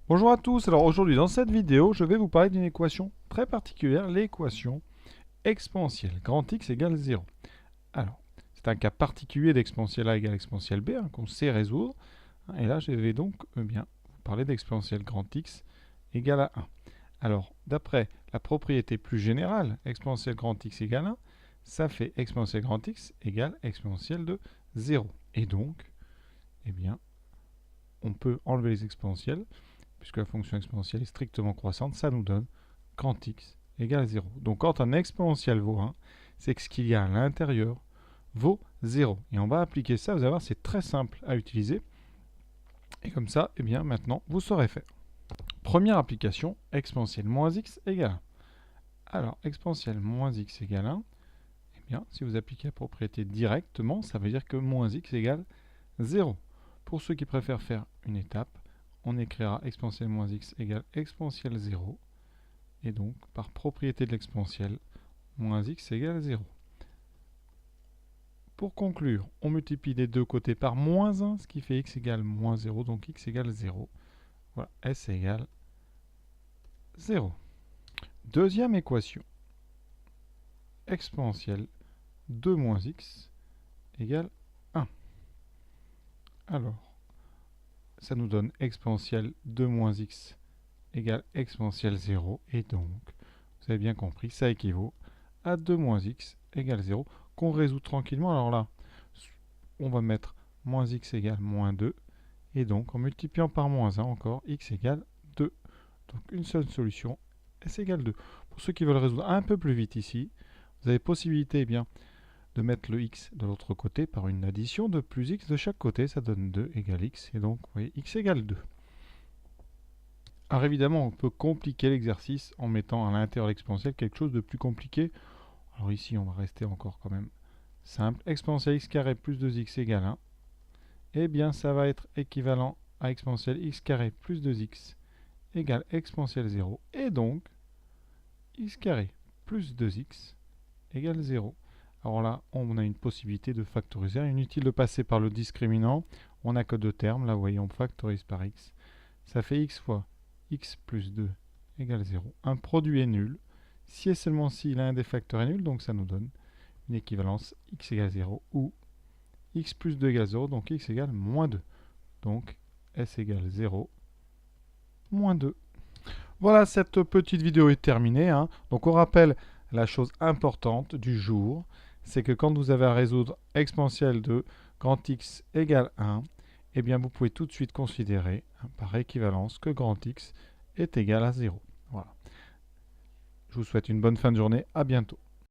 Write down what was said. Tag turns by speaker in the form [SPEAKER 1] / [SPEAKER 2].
[SPEAKER 1] Bonjour à tous, alors aujourd'hui dans cette vidéo, je vais vous parler d'une équation très particulière, l'équation exponentielle, grand X égale 0. Alors, c'est un cas particulier d'exponentielle A égale exponentielle B qu'on sait résoudre. Et là, je vais donc bien vous parler d'exponentielle grand X égale à 1. Alors, d'après la propriété plus générale, exponentielle grand X égale 1, ça fait exponentielle grand X égale exponentielle de 0. Et donc, eh bien, on peut enlever les exponentielles puisque la fonction exponentielle est strictement croissante, ça nous donne grand X égale 0. Donc quand un exponentiel vaut 1, c'est que ce qu'il y a à l'intérieur vaut 0. Et on va appliquer ça, vous allez voir, c'est très simple à utiliser. Et comme ça, eh bien, maintenant, vous saurez faire. Première application, exponentielle moins x égale 1. Alors, exponentielle moins x égale 1, eh bien, si vous appliquez la propriété directement, ça veut dire que moins x égale 0. Pour ceux qui préfèrent faire une étape, on écrira exponentielle moins x égale exponentielle 0. Et donc, par propriété de l'exponentielle, moins x égale 0. Pour conclure, on multiplie les deux côtés par moins 1, ce qui fait x égale moins 0, donc x égale 0. Voilà, s égale 0. Deuxième équation, exponentielle 2 moins x égale 1. Alors, ça nous donne exponentielle 2 moins x égale exponentielle 0. Et donc, vous avez bien compris, ça équivaut à 2 moins x égale 0, qu'on résout tranquillement. Alors là, on va mettre moins x égale moins 2. Et donc, en multipliant par moins 1 encore, x égale 2. Donc, une seule solution, s égale 2. Pour ceux qui veulent résoudre un peu plus vite ici, vous avez possibilité bien, de mettre le x de l'autre côté par une addition de plus x de chaque côté. Ça donne 2 égale x. Et donc, vous voyez, x égale 2. Alors évidemment, on peut compliquer l'exercice en mettant à l'intérieur de l'exponentielle quelque chose de plus compliqué. Alors ici, on va rester encore quand même simple. Exponentielle x carré plus 2x égale 1. Eh bien, ça va être équivalent à exponentielle x carré plus 2x égale exponentielle 0. Et donc, x carré plus 2x égale 0. Alors là, on a une possibilité de factoriser. Inutile de passer par le discriminant. On n'a que deux termes. Là, vous voyez, on factorise par x. Ça fait x fois x plus 2 égale 0. Un produit est nul si et seulement si l'un des facteurs est nul. Donc ça nous donne une équivalence x égale 0 ou x plus 2 égale 0. Donc x égale moins 2. Donc s égale 0, moins 2. Voilà, cette petite vidéo est terminée. Donc on rappelle la chose importante du jour, c'est que quand vous avez à résoudre exponentielle de grand X égale 1, eh bien vous pouvez tout de suite considérer par équivalence que grand X est égal à 0. Voilà. Je vous souhaite une bonne fin de journée. À bientôt.